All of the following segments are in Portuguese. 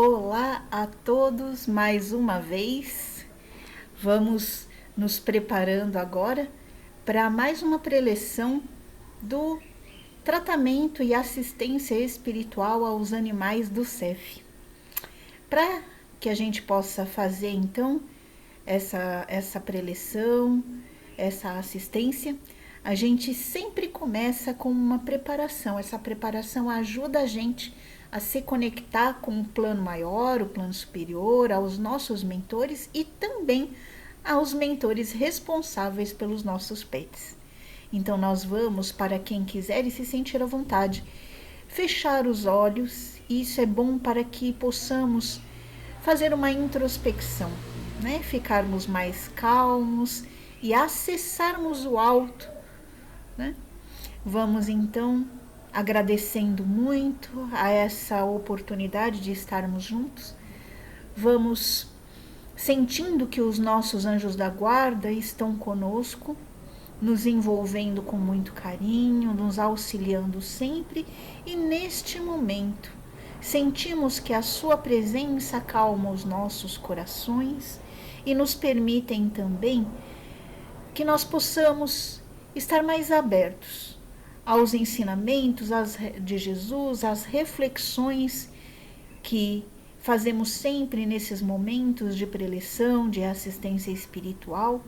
Olá a todos mais uma vez. Vamos nos preparando agora para mais uma preleção do tratamento e assistência espiritual aos animais do CEF. Para que a gente possa fazer então essa preleção, essa assistência, a gente sempre começa com uma preparação. Essa preparação ajuda a gente a se conectar com o plano maior, o plano superior, aos nossos mentores e também aos mentores responsáveis pelos nossos pets. Então nós vamos, para quem quiser e se sentir à vontade, fechar os olhos. Isso é bom para que possamos fazer uma introspecção, né? Ficarmos mais calmos e acessarmos o alto, né? Vamos então agradecendo muito a essa oportunidade de estarmos juntos. Vamos sentindo que os nossos anjos da guarda estão conosco, nos envolvendo com muito carinho, nos auxiliando sempre, e neste momento sentimos que a sua presença acalma os nossos corações e nos permitem também que nós possamos estar mais abertos aos ensinamentos de Jesus, às reflexões que fazemos sempre nesses momentos de preleção, de assistência espiritual,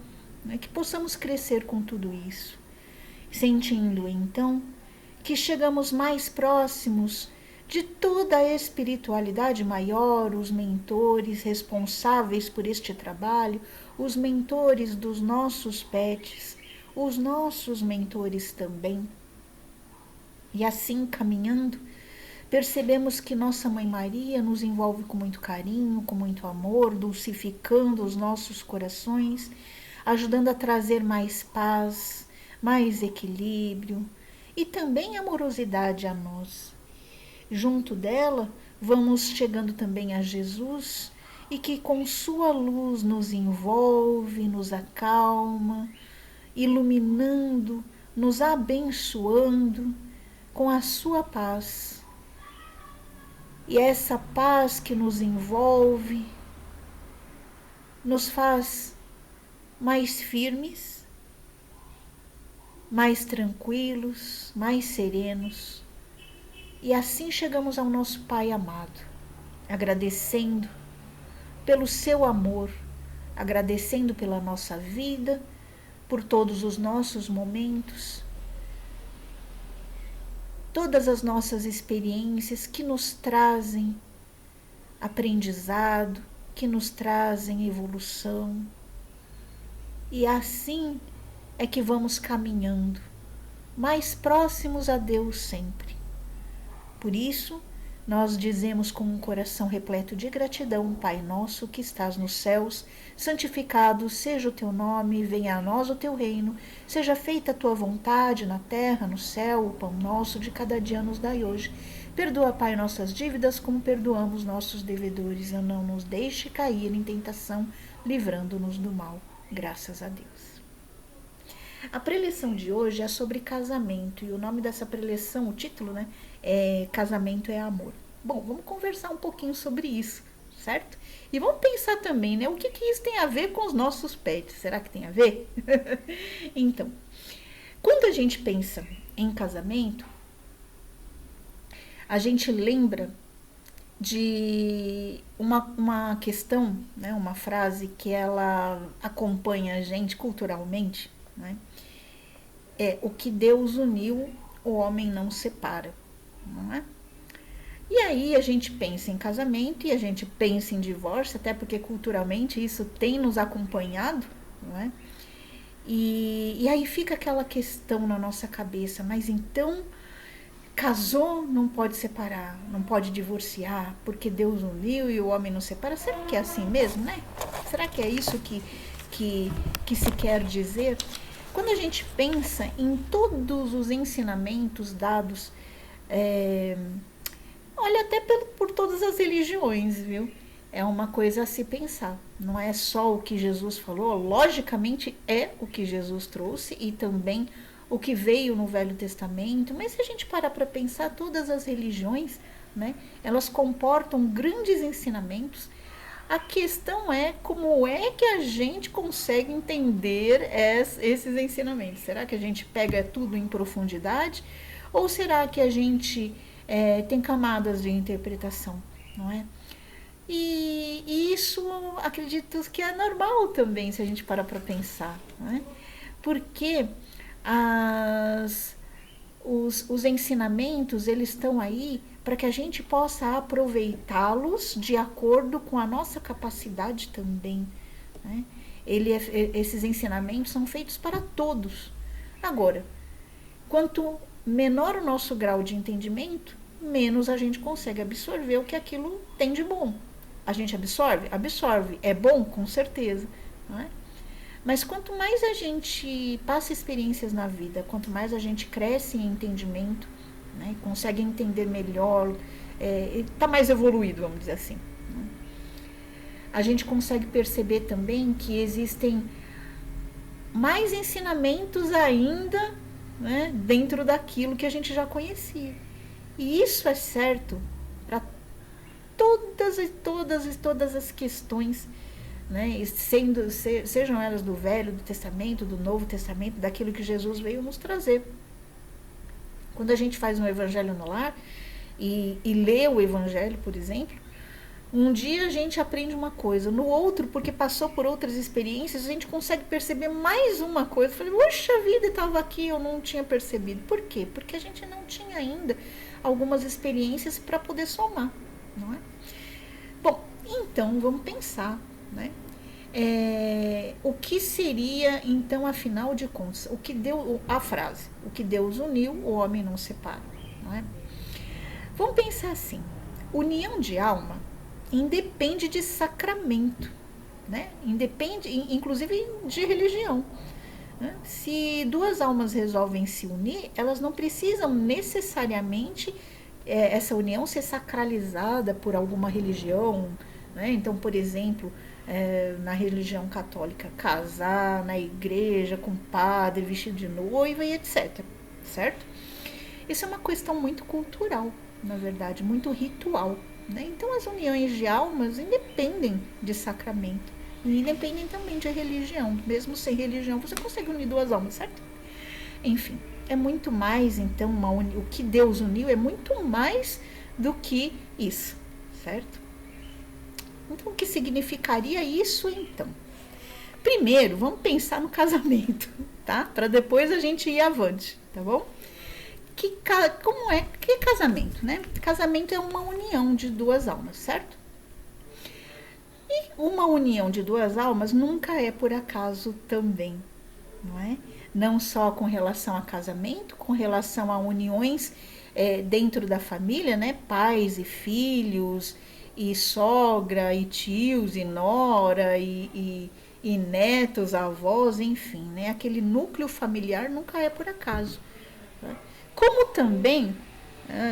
né, que possamos crescer com tudo isso, sentindo então que chegamos mais próximos de toda a espiritualidade maior, os mentores responsáveis por este trabalho, os mentores dos nossos pets, os nossos mentores também. E assim, caminhando, percebemos que Nossa Mãe Maria nos envolve com muito carinho, com muito amor, dulcificando os nossos corações, ajudando a trazer mais paz, mais equilíbrio e também amorosidade a nós. Junto dela, vamos chegando também a Jesus, e que com sua luz nos envolve, nos acalma, iluminando, nos abençoando com a sua paz. E essa paz que nos envolve nos faz mais firmes, mais tranquilos, mais serenos. E assim chegamos ao nosso Pai amado, agradecendo pelo seu amor, agradecendo pela nossa vida, por todos os nossos momentos, todas as nossas experiências que nos trazem aprendizado, que nos trazem evolução. E assim é que vamos caminhando, mais próximos a Deus sempre. Por isso, nós dizemos com um coração repleto de gratidão: Pai nosso que estás nos céus, santificado seja o teu nome, venha a nós o teu reino, seja feita a tua vontade na terra, no céu. O pão nosso de cada dia nos dai hoje. Perdoa, Pai, nossas dívidas, como perdoamos nossos devedores, e não nos deixe cair em tentação, livrando-nos do mal. Graças a Deus. A preleção de hoje é sobre casamento, e o nome dessa preleção, o título, né, é Casamento é Amor. Bom, vamos conversar um pouquinho sobre isso, certo? E vamos pensar também, né, o que isso tem a ver com os nossos pets? Será que tem a ver? Então, quando a gente pensa em casamento, a gente lembra de uma questão, né, uma frase que ela acompanha a gente culturalmente, né? É: o que Deus uniu, o homem não separa, não é? E aí a gente pensa em casamento e a gente pensa em divórcio, até porque culturalmente isso tem nos acompanhado, não é? E aí fica aquela questão na nossa cabeça: mas então casou, não pode separar, não pode divorciar, porque Deus uniu e o homem não separa? Será que é assim mesmo, né? Será que é isso que se quer dizer? Quando a gente pensa em todos os ensinamentos dados, olha, até por todas as religiões, viu? É uma coisa a se pensar. Não é só o que Jesus falou, logicamente é o que Jesus trouxe e também o que veio no Velho Testamento, mas se a gente parar para pensar, todas as religiões né? Elas comportam grandes ensinamentos. A questão é como é que a gente consegue entender esses ensinamentos. Será que a gente pega tudo em profundidade? Ou será que a gente tem camadas de interpretação, não é? E isso acredito que é normal também, se a gente parar para pensar, não é? Porque os ensinamentos, eles estão aí para que a gente possa aproveitá-los de acordo com a nossa capacidade também, né? Esses ensinamentos são feitos para todos. Agora, quanto menor o nosso grau de entendimento, menos a gente consegue absorver o que aquilo tem de bom. A gente absorve? Absorve. É bom? Com certeza. Não é? Mas quanto mais a gente passa experiências na vida, quanto mais a gente cresce em entendimento, né, consegue entender melhor, está mais evoluído, vamos dizer assim, né? A gente consegue perceber também que existem mais ensinamentos ainda, né, dentro daquilo que a gente já conhecia. E isso é certo para todas as questões, né, sejam elas do Velho, do Testamento, do Novo Testamento, daquilo que Jesus veio nos trazer. Quando a gente faz um evangelho no lar e lê o evangelho, por exemplo, um dia a gente aprende uma coisa, no outro, porque passou por outras experiências, a gente consegue perceber mais uma coisa. Eu falei, poxa vida, estava aqui, eu não tinha percebido. Por quê? Porque a gente não tinha ainda algumas experiências para poder somar, não é? Bom, então vamos pensar, né? O que seria, então, afinal de contas, o que deu a frase, o que Deus uniu, o homem não separa, não é? Vamos pensar assim, união de alma independe de sacramento, né? Independe, inclusive, de religião, né? Se duas almas resolvem se unir, elas não precisam necessariamente essa união ser sacralizada por alguma religião, né? Então, por exemplo, na religião católica, casar na igreja com padre, vestido de noiva e etc. Certo? Isso é uma questão muito cultural, na verdade, muito ritual, né? Então, as uniões de almas independem de sacramento e independem também de religião. Mesmo sem religião, você consegue unir duas almas, certo? Enfim, é muito mais, então, o que Deus uniu é muito mais do que isso, certo? Então, o que significaria isso, então? Primeiro, vamos pensar no casamento, tá? Para depois a gente ir avante, tá bom? Que é casamento, né? Casamento é uma união de duas almas, certo? E uma união de duas almas nunca é por acaso também, não é? Não só com relação a casamento, com relação a uniões dentro da família, né? Pais e filhos, e sogra, e tios, e nora, e netos, avós, enfim, né? Aquele núcleo familiar nunca é por acaso. Né? Como também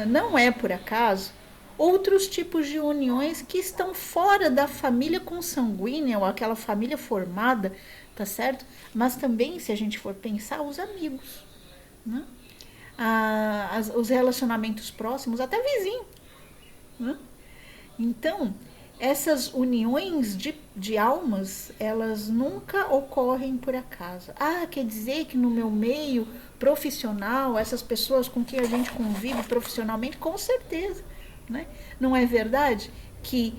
não é por acaso outros tipos de uniões que estão fora da família consanguínea ou aquela família formada, tá certo? Mas também, se a gente for pensar, os amigos, né? Os relacionamentos próximos, até vizinho, né? Então, essas uniões de almas, elas nunca ocorrem por acaso. Quer dizer que no meu meio profissional, essas pessoas com quem a gente convive profissionalmente, com certeza, né? Não é verdade que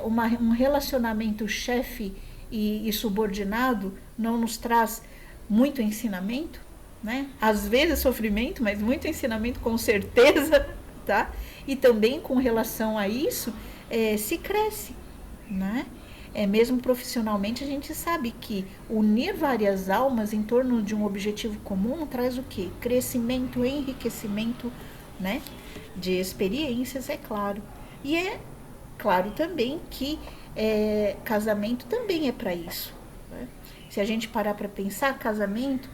um relacionamento chefe e subordinado não nos traz muito ensinamento, né? Às vezes sofrimento, mas muito ensinamento com certeza, tá? E também com relação a isso, se cresce, né? Mesmo profissionalmente, a gente sabe que unir várias almas em torno de um objetivo comum traz o quê? Crescimento, enriquecimento, né? De experiências, é claro. E é claro também que casamento também é para isso, né? Se a gente parar para pensar, casamento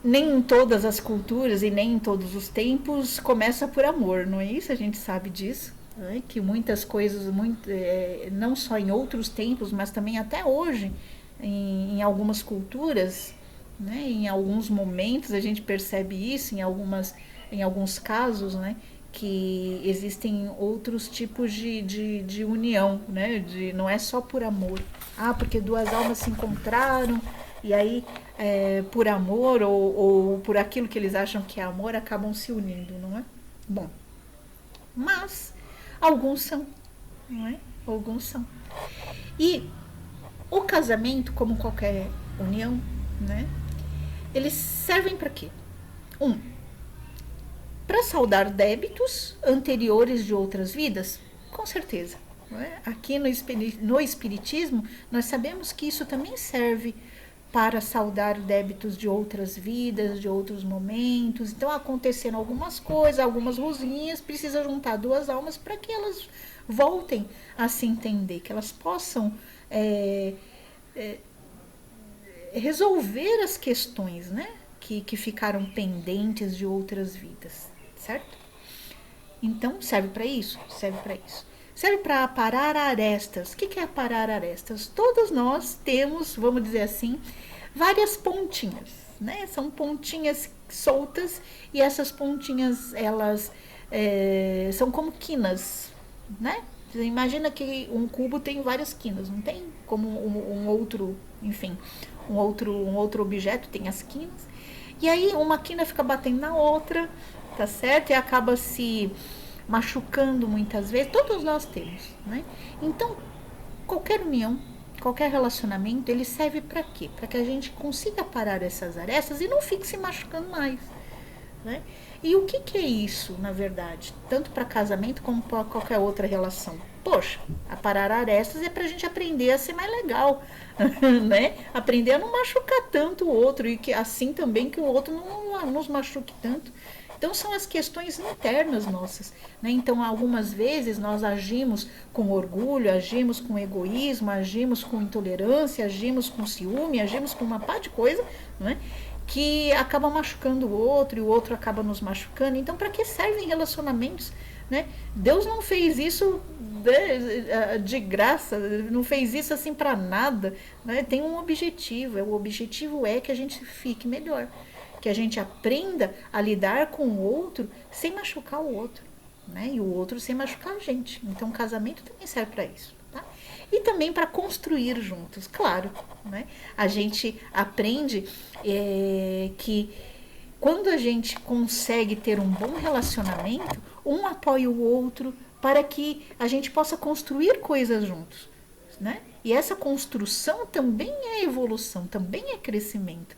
nem em todas as culturas e nem em todos os tempos começa por amor, não é isso? A gente sabe disso, né? Que muitas coisas, não só em outros tempos, mas também até hoje, em algumas culturas, né? Em alguns momentos a gente percebe isso, em algumas em alguns casos, né, que existem outros tipos de união, né, não é só por amor. Ah, porque duas almas se encontraram e aí, por amor ou por aquilo que eles acham que é amor, acabam se unindo, não é? Bom, mas alguns são, não é? Alguns são. E o casamento, como qualquer união, né? Eles servem para quê? Um, para saldar débitos anteriores de outras vidas? Com certeza. Não é? Aqui no Espiritismo, nós sabemos que isso também serve para saldar débitos de outras vidas, de outros momentos. Então, acontecendo algumas coisas, algumas rosinhas, precisa juntar duas almas para que elas voltem a se entender, que elas possam resolver as questões, né, que ficaram pendentes de outras vidas, certo? Então, serve para isso? Serve para isso. Serve para aparar arestas. O que é aparar arestas? Todos nós temos, vamos dizer assim, várias pontinhas, né? São pontinhas soltas e essas pontinhas, elas são como quinas, né? Você imagina que um cubo tem várias quinas, não tem? Como um outro, enfim, um outro objeto tem as quinas. E aí uma quina fica batendo na outra, tá certo? E acaba se machucando muitas vezes. Todos nós temos, né? Então, qualquer união, qualquer relacionamento, ele serve para quê? Para que a gente consiga parar essas arestas e não fique se machucando mais, né? E o que é isso, na verdade? Tanto para casamento como para qualquer outra relação. Poxa, a parar arestas é para a gente aprender a ser mais legal, né? Aprender a não machucar tanto o outro e que assim também que o outro não nos machuque tanto. Então são as questões internas nossas, né? Então algumas vezes nós agimos com orgulho, agimos com egoísmo, agimos com intolerância, agimos com ciúme, agimos com uma pá de coisa, né? Que acaba machucando o outro e o outro acaba nos machucando. Então, para que servem relacionamentos? Né? Deus não fez isso de graça, não fez isso assim para nada. Né? Tem um objetivo. O objetivo é que a gente fique melhor, que a gente aprenda a lidar com o outro sem machucar o outro, né? E o outro sem machucar a gente. Então, o casamento também serve para isso. Tá? E também para construir juntos, claro. Né? A gente aprende que quando a gente consegue ter um bom relacionamento, um apoia o outro para que a gente possa construir coisas juntos. Né? E essa construção também é evolução, também é crescimento.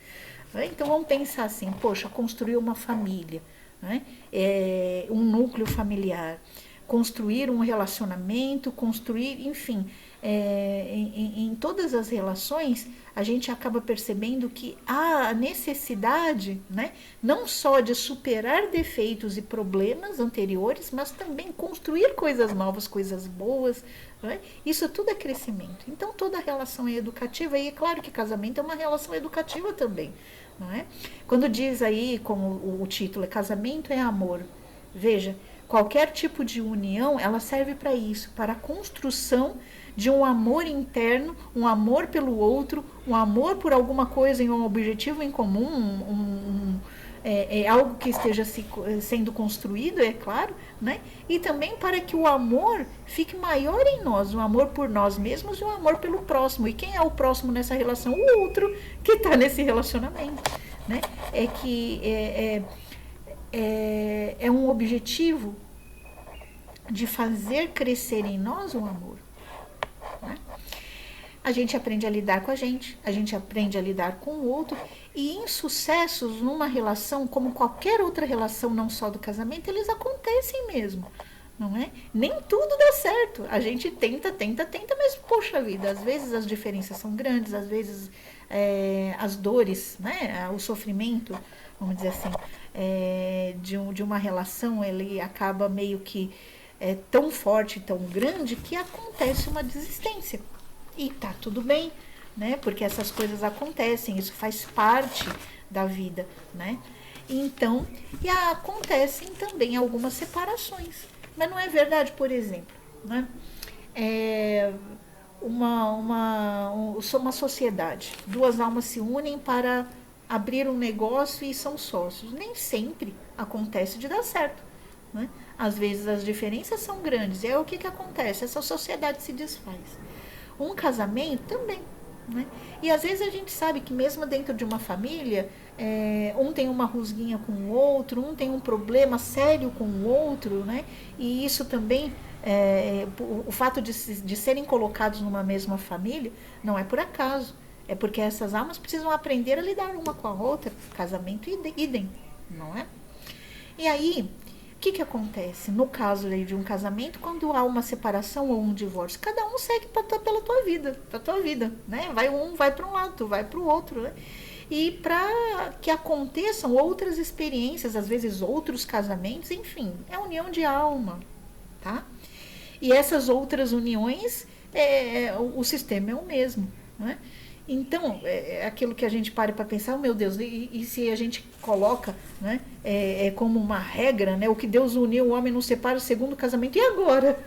Né? Então vamos pensar assim, poxa, construir uma família, né? Um núcleo familiar, construir um relacionamento, construir, enfim, em todas as relações, a gente acaba percebendo que há a necessidade, né, não só de superar defeitos e problemas anteriores, mas também construir coisas novas, coisas boas. Né? Isso tudo é crescimento. Então toda relação é educativa e é claro que casamento é uma relação educativa também. Não é? Quando diz aí, como o título é Casamento é Amor, veja, qualquer tipo de união, ela serve para isso, para a construção de um amor interno, um amor pelo outro, um amor por alguma coisa em um objetivo em comum, algo que esteja sendo construído, é claro, né? E também para que o amor fique maior em nós, o amor por nós mesmos e o amor pelo próximo. E quem é o próximo nessa relação? O outro que está nesse relacionamento, né? É um objetivo de fazer crescer em nós o amor. Né? A gente aprende a lidar com a gente aprende a lidar com o outro, e insucessos numa relação, como qualquer outra relação, não só do casamento, eles acontecem mesmo. Não é? Nem tudo dá certo. A gente tenta, mas poxa vida, às vezes as diferenças são grandes, às vezes as dores, né? O sofrimento, vamos dizer assim, de uma relação, ele acaba meio que tão forte, tão grande, que acontece uma desistência. E tá tudo bem, né? Porque essas coisas acontecem, isso faz parte da vida, né? Então, e acontecem também algumas separações. Mas não é verdade, por exemplo, né? Uma sociedade, duas almas se unem para abrir um negócio e são sócios. Nem sempre, acontece de dar certo, né? Às vezes as diferenças são grandes, e aí o que acontece? Essa sociedade se desfaz. Um casamento também, né? E às vezes a gente sabe que mesmo dentro de uma família, um tem uma rusguinha com o outro, um tem um problema sério com o outro, né? E isso também, o fato de serem colocados numa mesma família, não é por acaso. É porque essas almas precisam aprender a lidar uma com a outra. Casamento idem, não é? E aí, o que acontece? No caso de um casamento, quando há uma separação ou um divórcio, cada um segue pela tua vida, né? Vai para um lado, tu vai para o outro, né? E para que aconteçam outras experiências, às vezes outros casamentos, enfim, é união de alma, tá? E essas outras uniões, o sistema é o mesmo, né? Então, é aquilo que a gente para pensar, oh, meu Deus, e se a gente coloca, né, como uma regra, né, o que Deus uniu, o homem não separa, o segundo casamento, e agora?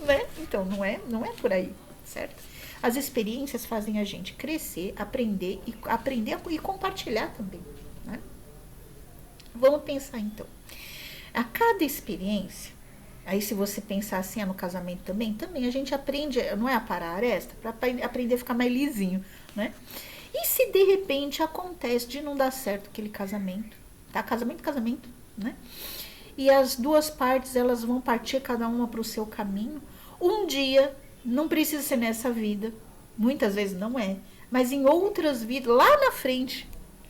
Né? Então, não é por aí, certo? As experiências fazem a gente crescer, aprender e compartilhar também, né? Vamos pensar então. A cada experiência, aí se você pensar assim, no casamento também a gente aprende, não é a parar a aresta, para aprender a ficar mais lisinho, né? E se de repente acontece de não dar certo aquele casamento, tá? Casamento, né? E as duas partes, elas vão partir cada uma para o seu caminho. Um dia, não precisa ser nessa vida, muitas vezes não é, mas em outras vidas, lá na frente,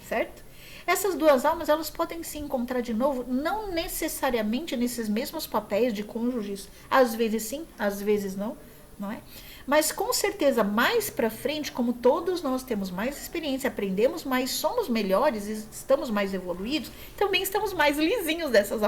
certo? Essas duas almas, elas podem se encontrar de novo, não necessariamente nesses mesmos papéis de cônjuges, às vezes sim, às vezes não, não é? Mas com certeza mais para frente, como todos nós temos mais experiência, aprendemos mais, somos melhores, estamos mais evoluídos, também estamos mais lisinhos dessas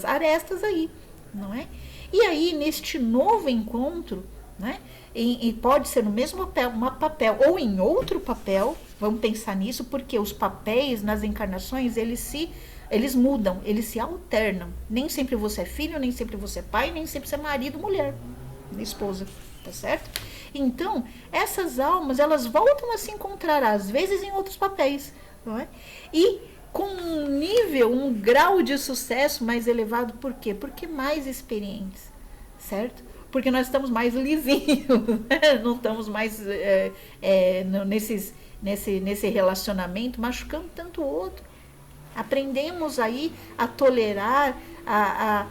arestas aí, não é? E aí, neste novo encontro, né? E pode ser no mesmo papel ou em outro papel, vamos pensar nisso, porque os papéis nas encarnações, eles mudam, eles se alternam. Nem sempre você é filho, nem sempre você é pai, nem sempre você é marido, mulher, esposa, tá certo? Então, essas almas, elas voltam a se encontrar, às vezes em outros papéis, não é? E com um grau de sucesso mais elevado, por quê? Porque mais experientes, certo? Porque nós estamos mais lisinhos, né? Não estamos mais nesse relacionamento machucando tanto o outro. Aprendemos aí a tolerar, a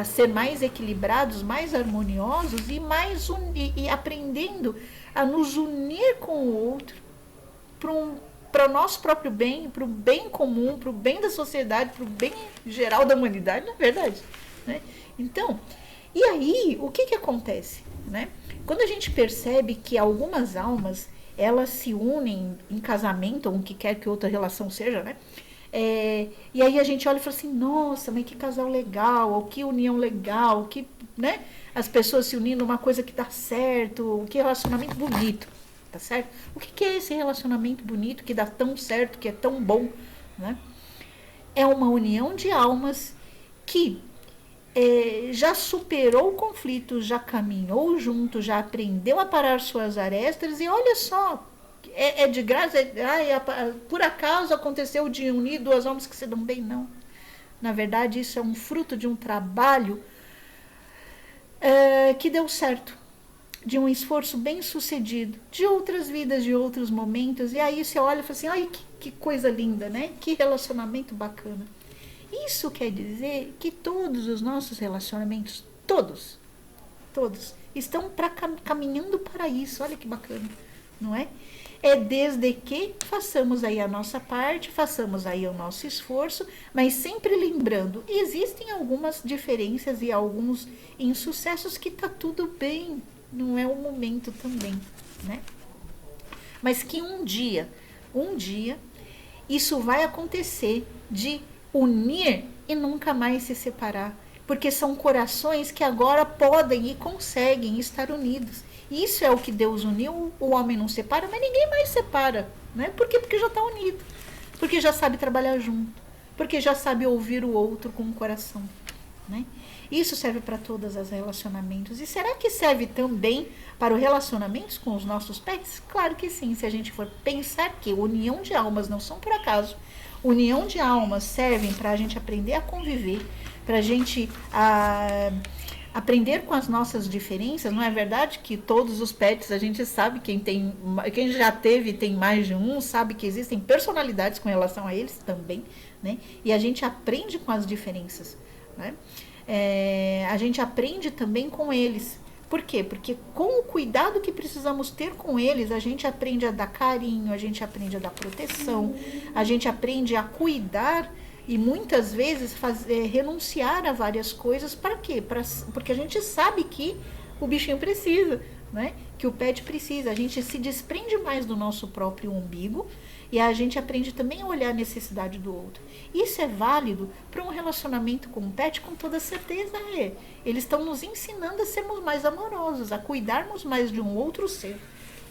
ser mais equilibrados, mais harmoniosos e aprendendo a nos unir com o outro para o nosso próprio bem, para o bem comum, para o bem da sociedade, para o bem geral da humanidade, não é verdade? Né? Então, e aí, o que acontece? Né? Quando a gente percebe que algumas almas, elas se unem em casamento, ou o que quer que outra relação seja, né? E aí a gente olha e fala assim, nossa, mas que casal legal, ou que união legal, que, né? As pessoas se unindo numa coisa que dá certo, que relacionamento bonito, tá certo? O que é esse relacionamento bonito que dá tão certo, que é tão bom, né? É uma união de almas que já superou o conflito, já caminhou junto, já aprendeu a parar suas arestas e olha só, de graça, por acaso aconteceu de unir duas almas que se dão bem, não. Na verdade, isso é um fruto de um trabalho que deu certo, de um esforço bem sucedido, de outras vidas, de outros momentos, e aí você olha e fala assim, ai, que coisa linda, né? Que relacionamento bacana. Isso quer dizer que todos os nossos relacionamentos, todos, estão caminhando para isso. Olha que bacana, não é? É desde que façamos aí a nossa parte, façamos aí o nosso esforço, mas sempre lembrando, existem algumas diferenças e alguns insucessos que tá tudo bem, não é o momento também, né? Mas que um dia, isso vai acontecer de unir e nunca mais se separar, porque são corações que agora podem e conseguem estar unidos. Isso é o que Deus uniu, o homem não separa, mas ninguém mais separa, né? Por quê? Porque já está unido, porque já sabe trabalhar junto, porque já sabe ouvir o outro com o coração, né? Isso serve para todos os relacionamentos. E será que serve também para os relacionamentos com os nossos pets? Claro que sim, se a gente for pensar que união de almas não são por acaso, União de almas servem para a gente aprender a conviver, para a gente aprender com as nossas diferenças. Não é verdade que todos os pets, a gente sabe, quem já teve tem mais de um, sabe que existem personalidades com relação a eles também, né? E a gente aprende com as diferenças, né? A gente aprende também com eles. Por quê? Porque com o cuidado que precisamos ter com eles, a gente aprende a dar carinho, a gente aprende a dar proteção, a gente aprende a cuidar e muitas vezes renunciar a várias coisas. Para quê? Porque a gente sabe que o bichinho precisa, né? Que o pet precisa. A gente se desprende mais do nosso próprio umbigo e a gente aprende também a olhar a necessidade do outro. Isso é válido para um relacionamento com o pet, com toda certeza é. Eles estão nos ensinando a sermos mais amorosos, a cuidarmos mais de um outro ser,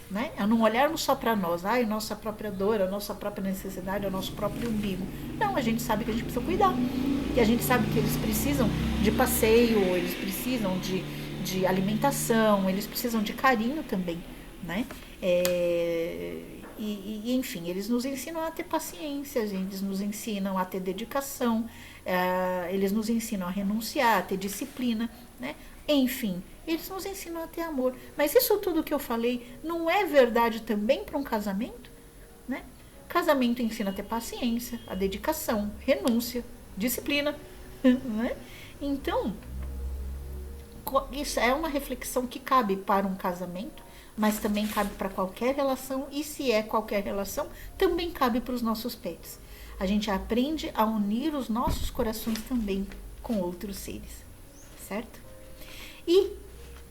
né? A não olharmos só para nós, a nossa própria dor, a nossa própria necessidade, o nosso próprio umbigo. Não, a gente sabe que a gente precisa cuidar. E a gente sabe que eles precisam de passeio, eles precisam de alimentação, eles precisam de carinho também, né? Enfim, eles nos ensinam a ter paciência, eles nos ensinam a ter dedicação, eles nos ensinam a renunciar, a ter disciplina, né? Enfim, eles nos ensinam a ter amor. Mas isso tudo que eu falei não é verdade também para um casamento? Né? Casamento ensina a ter paciência, a dedicação, renúncia, disciplina. Né? Então, isso é uma reflexão que cabe para um casamento, mas também cabe para qualquer relação, e se é qualquer relação, também cabe para os nossos pets. A gente aprende a unir os nossos corações também com outros seres, certo? E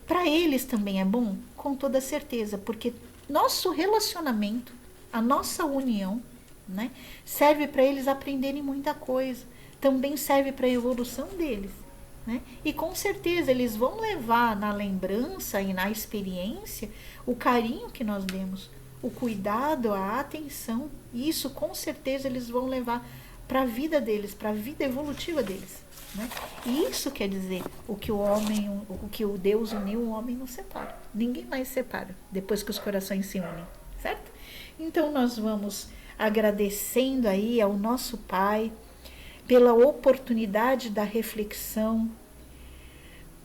para eles também é bom, com toda certeza, porque nosso relacionamento, a nossa união, né, serve para eles aprenderem muita coisa, também serve para a evolução deles. Né? E com certeza eles vão levar na lembrança e na experiência o carinho que nós demos, o cuidado, a atenção. E isso com certeza eles vão levar para a vida deles, para a vida evolutiva deles. Né? E isso quer dizer o que o Deus uniu, o homem não separa. Ninguém mais separa depois que os corações se unem, certo? Então nós vamos agradecendo aí ao nosso Pai pela oportunidade da reflexão.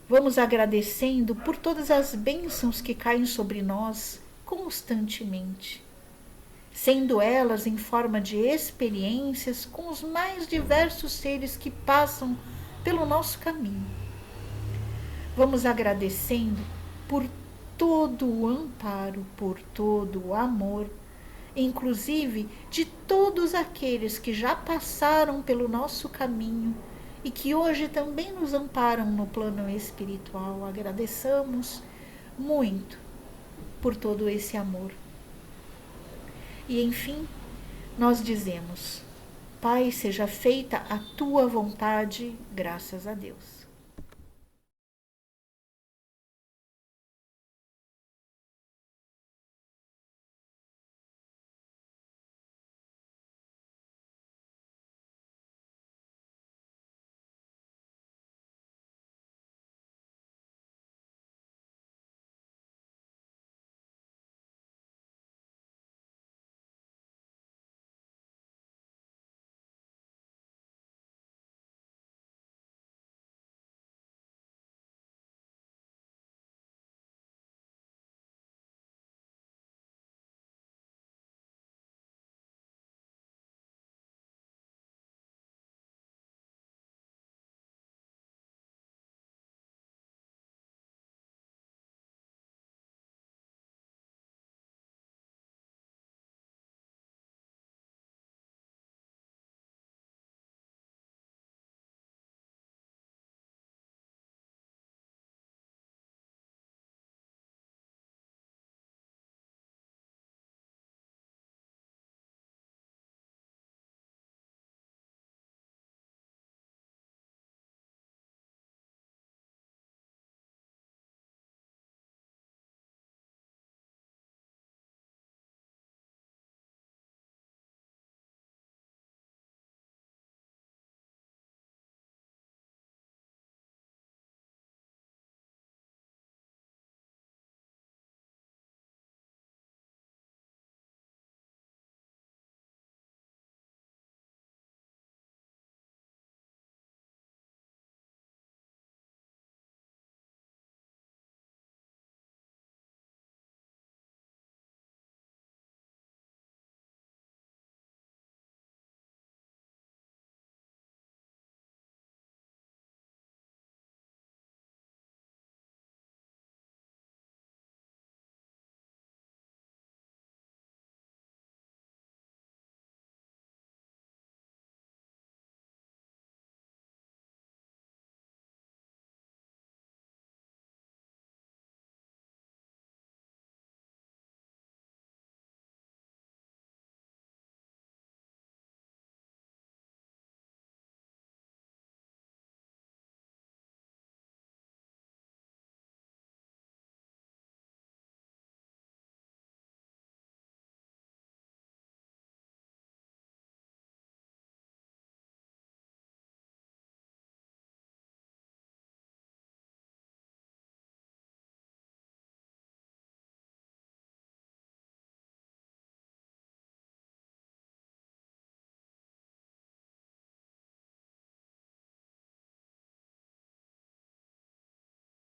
Vamos agradecendo por todas as bênçãos que caem sobre nós constantemente, sendo elas em forma de experiências com os mais diversos seres que passam pelo nosso caminho. Vamos agradecendo por todo o amparo, por todo o amor, inclusive de todos aqueles que já passaram pelo nosso caminho e que hoje também nos amparam no plano espiritual. Agradeçamos muito por todo esse amor. E enfim, nós dizemos: Pai, seja feita a tua vontade, graças a Deus.